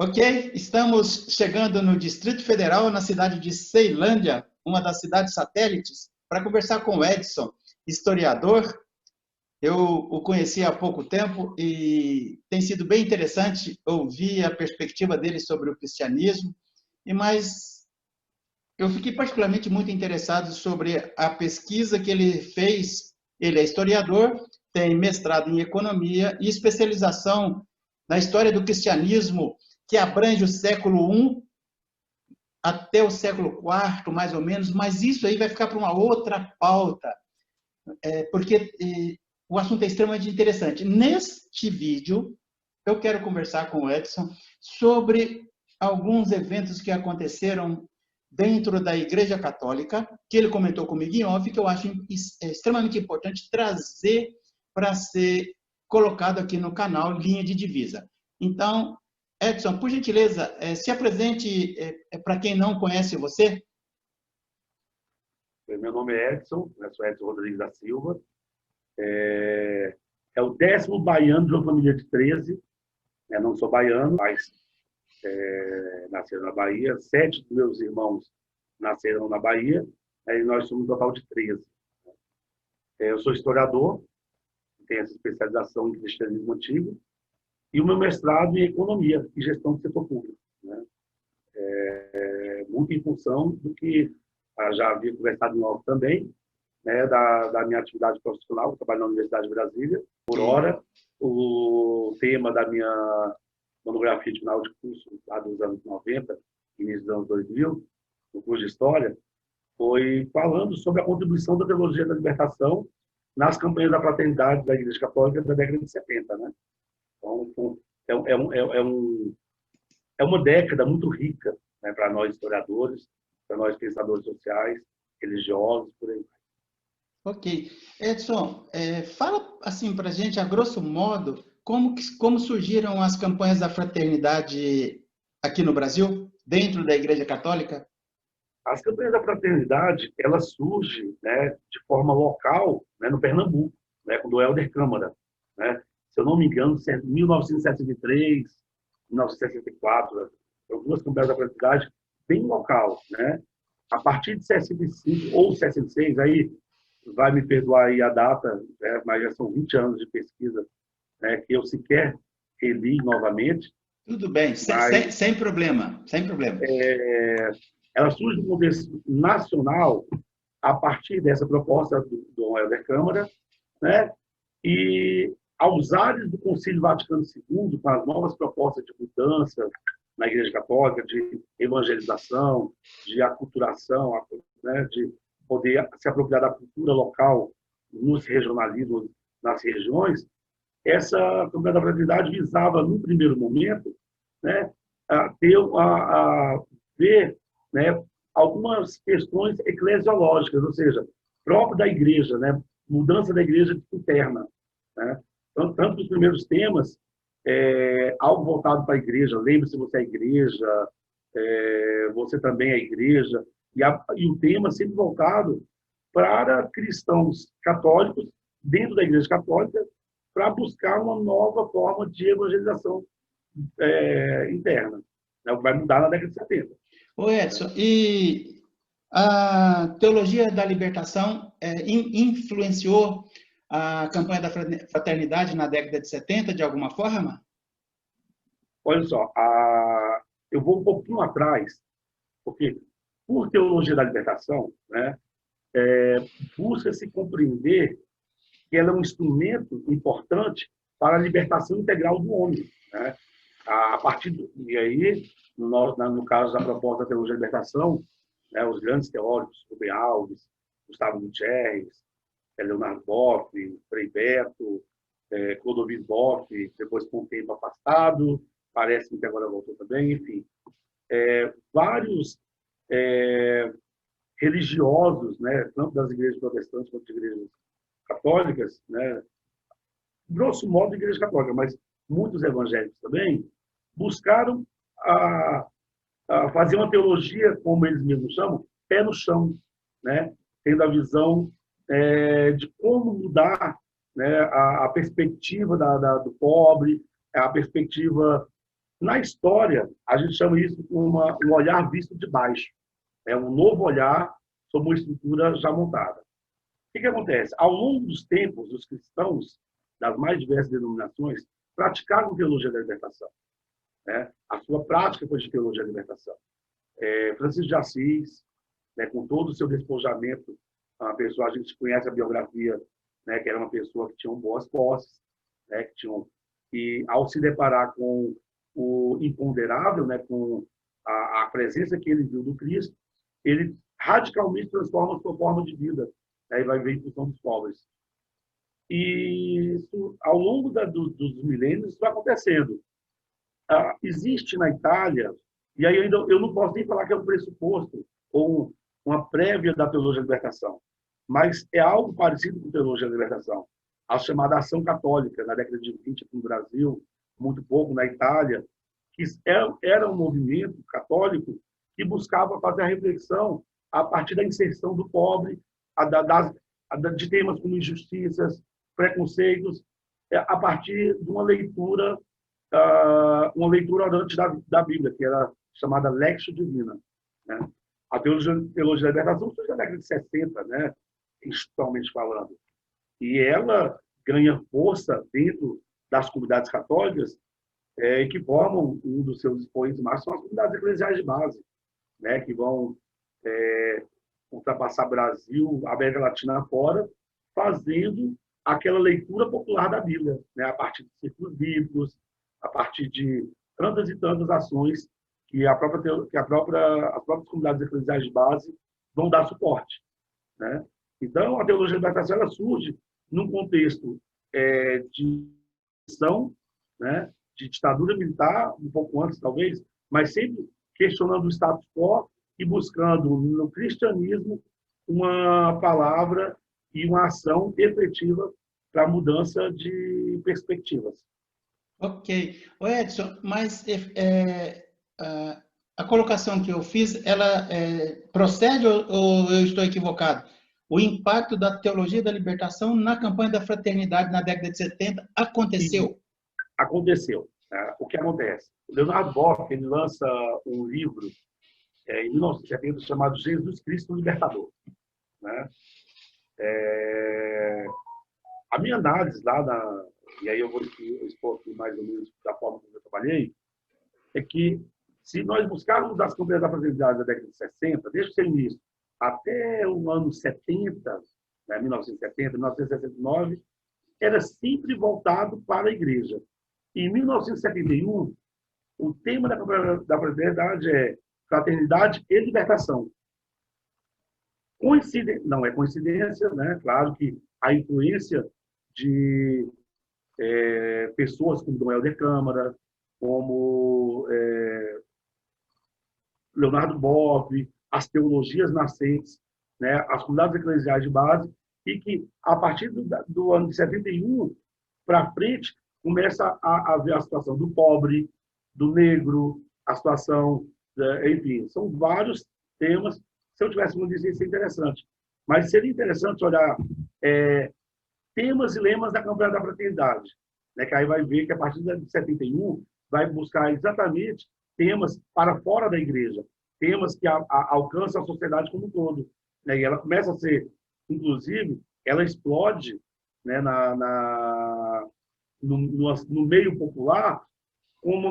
Ok, estamos chegando no Distrito Federal, na cidade de Ceilândia, uma das cidades satélites, para conversar com o Edson, historiador. Eu o conheci há pouco tempo e tem sido bem interessante ouvir a perspectiva dele sobre o cristianismo, mas eu fiquei particularmente muito interessado sobre a pesquisa que ele fez. Ele é historiador, tem mestrado em economia e especialização na história do cristianismo, que abrange o século I até o século IV, mais ou menos, mas isso aí vai ficar para uma outra pauta, porque o assunto é extremamente interessante. Neste vídeo, eu quero conversar com o Edson sobre alguns eventos que aconteceram dentro da Igreja Católica, que ele comentou comigo em off, que eu acho extremamente importante trazer para ser colocado aqui no canal Linha de Divisa. Então, Edson, por gentileza, se apresente para quem não conhece você. Meu nome é Edson, sou Edson Rodrigues da Silva. É o 10º baiano de uma família de 13. Não sou baiano, mas nasceram na Bahia. 7 dos meus irmãos nasceram na Bahia. E nós somos um total de 13. Eu sou historiador, tenho essa especialização em cristianismo antigo, e o meu mestrado em economia e gestão do setor público. Muito em função do que já havia conversado em off também, da minha atividade profissional. Eu trabalho na Universidade de Brasília. Por hora, o tema da minha monografia de final de curso, lá dos anos 90, início dos anos 2000, no curso de História, foi falando sobre a contribuição da teologia da libertação nas campanhas da fraternidade da Igreja Católica da década de 70. Então, é uma década muito rica, para nós historiadores, para nós pensadores sociais, religiosos, por aí. Ok. Edson, fala assim para a gente, a grosso modo, como surgiram as campanhas da fraternidade aqui no Brasil, dentro da Igreja Católica? As campanhas da fraternidade, elas surgem, de forma local, no Pernambuco, com o Helder Câmara. Se eu não me engano, em 1963, 1964, algumas campanhas da fraternidade bem local. A partir de 65 ou 66, aí vai me perdoar aí a data, mas já são 20 anos de pesquisa, que eu sequer reli novamente. Tudo bem, sem problema, sem problema. Ela surge no contexto nacional a partir dessa proposta do Helder Câmara, e aos ares do Concílio Vaticano II, com as novas propostas de mudança na Igreja Católica, de evangelização, de aculturação, de poder se apropriar da cultura local nos regionalismos, nas regiões, essa campanha da fraternidade visava, no primeiro momento, ver algumas questões eclesiológicas, ou seja, próprio da igreja, mudança da igreja interna. Tanto nos primeiros temas, algo voltado para a igreja, lembre-se, você é a igreja, você também é a igreja, e o tema sempre voltado para cristãos católicos dentro da Igreja Católica para buscar uma nova forma de evangelização interna, o que vai mudar na década de 70. Ô Edson, e a teologia da libertação influenciou a campanha da fraternidade na década de 70 de alguma forma? Olha só, eu vou um pouquinho atrás, porque por teologia da libertação, busca-se compreender que ela é um instrumento importante para a libertação integral do homem. A partir e aí, no caso da proposta da teologia da libertação, os grandes teóricos, Rubem Alves, Gustavo Gutierrez, Leonardo Boff, Frei Beto, Clodovis Boff, depois com um tempo afastado, parece que agora voltou também, enfim. Vários religiosos, tanto das igrejas protestantes quanto das igrejas católicas, grosso modo igreja católica, mas muitos evangélicos também, buscaram fazer uma teologia, como eles mesmos chamam, pé no chão, tendo a visão de como mudar a perspectiva do pobre, a perspectiva Na história, a gente chama isso de um olhar visto de baixo. É um novo olhar sobre uma estrutura já montada. O que acontece? Ao longo dos tempos, os cristãos das mais diversas denominações praticaram teologia da libertação. Né? A sua prática foi de teologia da libertação. Francisco de Assis, né, com todo o seu despojamento, uma pessoa, a gente conhece a biografia, né, que era uma pessoa que tinha boas posses, né, e ao se deparar com o imponderável, né, com a presença que ele viu do Cristo, ele radicalmente transforma a sua forma de vida, né, e vai ver em função dos pobres. E isso, ao longo dos milênios, isso vai acontecendo. Existe na Itália, e aí eu não posso nem falar que é um pressuposto ou uma prévia da teologia da libertação, mas é algo parecido com a teologia da libertação. A chamada Ação Católica, na década de 20 aqui no Brasil, muito pouco na Itália, que era um movimento católico que buscava fazer a reflexão a partir da inserção do pobre, de temas como injustiças, preconceitos, a partir de uma leitura orante da Bíblia, que era chamada Lectio Divina. Né? A teologia da libertação surge na década de 60, né? Institucionalmente falando. E ela ganha força dentro das comunidades católicas, que formam um dos seus expoentes máximos, são as comunidades eclesiais de base, né? Que vão ultrapassar Brasil, América Latina fora, fazendo aquela leitura popular da Bíblia, né? A partir de círculos bíblicos, a partir de tantas e tantas ações que as próprias comunidades eclesiais de base vão dar suporte. Né? Então, a teologia da libertação ela surge num contexto de ação, né? De ditadura militar, um pouco antes, talvez, mas sempre questionando o status quo e buscando no cristianismo uma palavra e uma ação efetiva para a mudança de perspectivas. Ok. O Edson, mas a colocação que eu fiz, ela procede ou eu estou equivocado? O impacto da teologia da libertação na campanha da fraternidade na década de 70 aconteceu? Aconteceu. Né? O que acontece? O Leonardo Boff ele lança um livro em 1970 chamado Jesus Cristo Libertador. Né? A minha análise lá e aí eu vou expor aqui mais ou menos da forma como eu trabalhei, é que se nós buscarmos as campanhas da fraternidade da década de 60, desde o seu início até o ano 70, né, 1970, 1969, era sempre voltado para a igreja. Em 1971, o tema da campanha da fraternidade é fraternidade e libertação. Não é coincidência, né? Claro que a influência de pessoas como Dom Helder Câmara, como Leonardo Boff, as teologias nascentes, né, as comunidades eclesiais de base, e que, a partir do ano de 71 para frente, começa a ver a situação do pobre, do negro, a situação, enfim, são vários temas. Se eu tivesse uma dizer, isso é interessante. Mas seria interessante olhar temas e lemas da campanha da fraternidade, né? Que aí vai ver que a partir de 71 vai buscar exatamente temas para fora da igreja, temas que alcançam a sociedade como um todo, né? E ela começa a ser, inclusive, ela explode, né, no meio popular como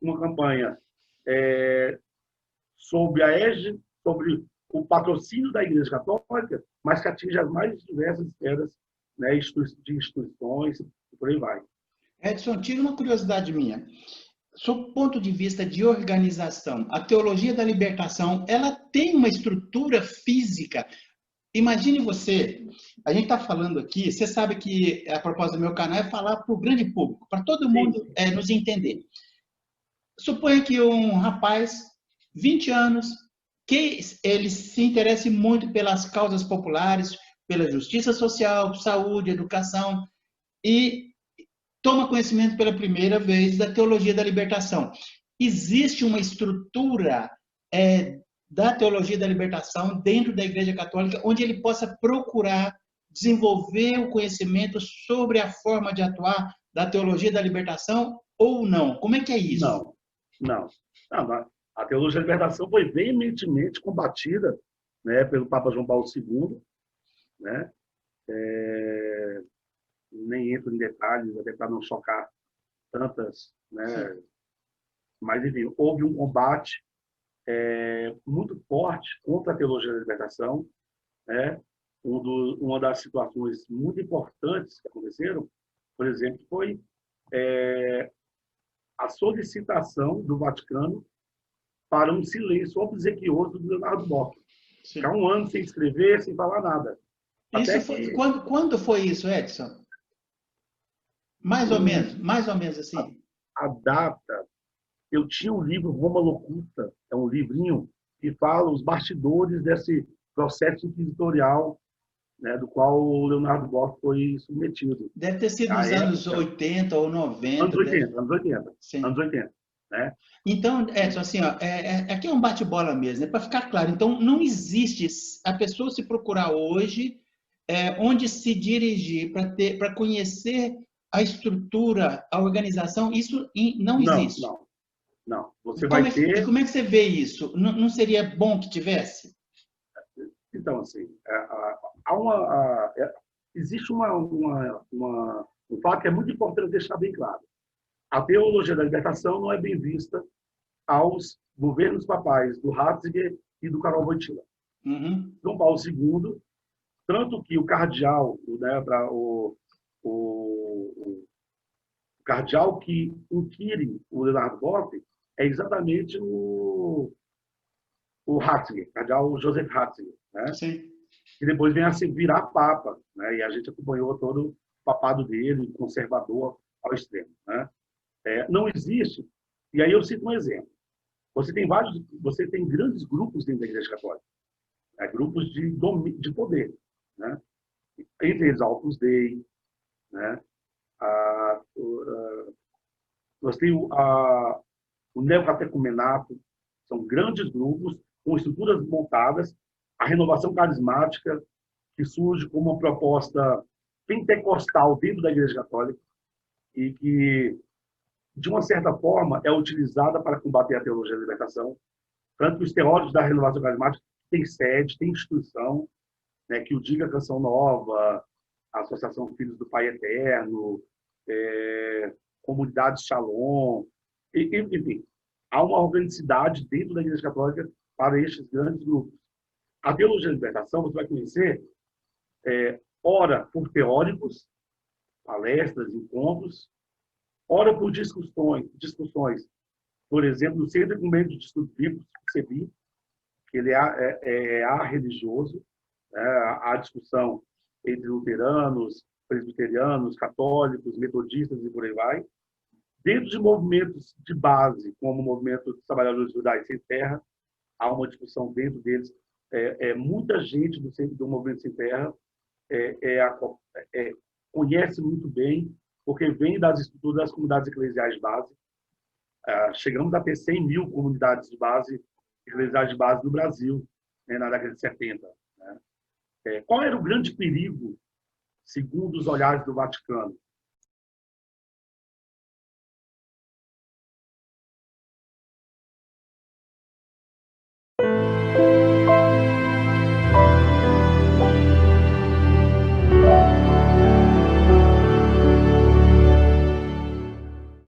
uma campanha sob a égide, sobre o patrocínio da Igreja Católica, mas que atinge as mais diversas esferas, né, de instituições e por aí vai. Edson, tira uma curiosidade minha. Sob o ponto de vista de organização, a teologia da libertação, ela tem uma estrutura física. Imagine você, a gente está falando aqui, você sabe que a proposta do meu canal é falar para o grande público, para todo mundo nos entender. Suponha que um rapaz, 20 anos, que ele se interesse muito pelas causas populares, pela justiça social, saúde, educação, e toma conhecimento pela primeira vez da teologia da libertação. Existe uma estrutura da teologia da libertação dentro da Igreja Católica onde ele possa procurar desenvolver o conhecimento sobre a forma de atuar da teologia da libertação ou não? Como é que é isso? Não, não. Não, a teologia da libertação foi veementemente combatida, né, pelo Papa João Paulo II, né? Nem entro em detalhes, até para não chocar tantas, né? Sim. Mas, enfim, houve um combate muito forte contra a teologia da libertação, né? Uma das situações muito importantes que aconteceram, por exemplo, foi a solicitação do Vaticano para um silêncio obsequioso do Leonardo Boff. Ficar Sim. um ano sem escrever, sem falar nada. Isso Até foi, que quando foi isso, Edson? Mais ou menos assim. a data, eu tinha um livro, Roma Locuta, é um livrinho que fala os bastidores desse processo inquisitorial, né, do qual o Leonardo Boff foi submetido. Deve ter sido À nos anos época, 80 ou anos 90. 80, anos 80, Sim. anos 80, né? Então, Edson, assim, ó, aqui é um bate-bola mesmo, para ficar claro. Então, não existe a pessoa se procurar hoje onde se dirigir para conhecer a estrutura, a organização, isso não Não, existe. não, não. Você vai E ter. como é que você vê isso? Não seria bom que tivesse? Então, assim, existe um fato que é muito importante deixar bem claro. A teologia da libertação não é bem vista aos governos papais do Ratzinger e do Karol Wojtyla. Uhum. João Paulo II, tanto que o cardeal, né, o cardeal que inquire o Leonardo Boff é exatamente o Ratzinger, o cardeal Joseph Ratzinger, né? Sim. Que depois vem a se virar papa, né? E a gente acompanhou todo o papado dele, conservador ao extremo, né? Não existe. E aí eu cito um exemplo. Você tem grandes grupos dentro da Igreja Católica, né? Grupos de poder, né? Entre eles, a Opus Dei, né? Nós temos o neocatecumenato, são grandes grupos com estruturas montadas, a renovação carismática, que surge como uma proposta pentecostal dentro da Igreja Católica e que, de uma certa forma, é utilizada para combater a teologia da libertação. Tanto que os teóricos da renovação carismática têm sede, têm instituição, né, que o Diga Canção Nova, a Associação Filhos do Pai Eterno, Comunidade Shalom, enfim, há uma organicidade dentro da Igreja Católica para estes grandes grupos. A teologia da libertação você vai conhecer ora por teóricos, palestras, encontros, ora por discussões. Por exemplo, no Centro Ecumênico de Estudos Bíblicos, CEBI, que ele é religioso, né? Há discussão entre luteranos, presbiterianos, católicos, metodistas e por aí vai. Dentro de movimentos de base, como o movimento dos trabalhadores rurais sem terra, há uma discussão dentro deles. Muita gente do movimento sem terra conhece muito bem, porque vem das estruturas das comunidades eclesiais de base. Chegamos a ter 100 mil comunidades de base, eclesiais de base no Brasil, né, na década de 70. Né? Qual era o grande perigo, segundo os olhares do Vaticano?